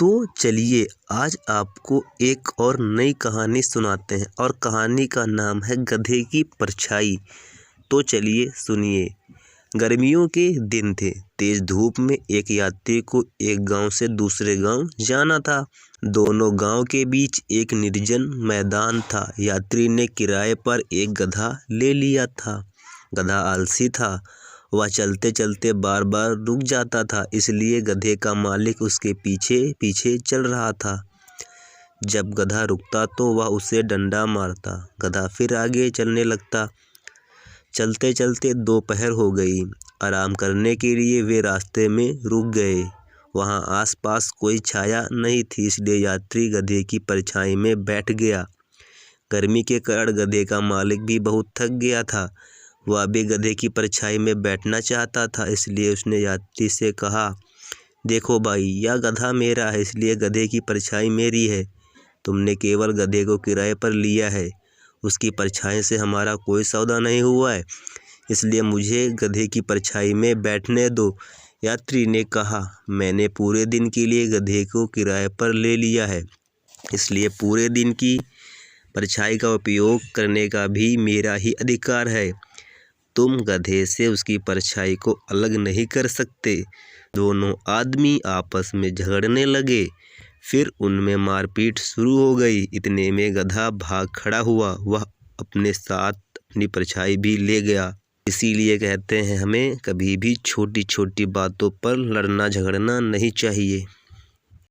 तो चलिए आज आपको एक और नई कहानी सुनाते हैं और कहानी का नाम है गधे की परछाई। तो चलिए सुनिए। गर्मियों के दिन थे। तेज धूप में एक यात्री को एक गांव से दूसरे गांव जाना था। दोनों गांव के बीच एक निर्जन मैदान था। यात्री ने किराए पर एक गधा ले लिया था। गधा आलसी था। वह चलते चलते बार बार रुक जाता था, इसलिए गधे का मालिक उसके पीछे पीछे चल रहा था। जब गधा रुकता तो वह उसे डंडा मारता। गधा फिर आगे चलने लगता। चलते चलते दोपहर हो गई। आराम करने के लिए वे रास्ते में रुक गए। वहाँ आसपास कोई छाया नहीं थी, इसलिए यात्री गधे की परछाई में बैठ गया। गर्मी के कारण गधे का मालिक भी बहुत थक गया था। वह भी गधे की परछाई में बैठना चाहता था, इसलिए उसने यात्री से कहा, देखो भाई, यह गधा मेरा है, इसलिए गधे की परछाई मेरी है। तुमने केवल गधे को किराए पर लिया है, उसकी परछाई से हमारा कोई सौदा नहीं हुआ है, इसलिए मुझे गधे की परछाई में बैठने दो। यात्री ने कहा, मैंने पूरे दिन के लिए गधे को किराए पर ले लिया है, इसलिए पूरे दिन की परछाई का उपयोग करने का भी मेरा ही अधिकार है। तुम गधे से उसकी परछाई को अलग नहीं कर सकते। दोनों आदमी आपस में झगड़ने लगे। फिर उनमें मारपीट शुरू हो गई। इतने में गधा भाग खड़ा हुआ। वह अपने साथ अपनी परछाई भी ले गया। इसीलिए कहते हैं हमें कभी भी छोटी छोटी बातों पर लड़ना झगड़ना नहीं चाहिए।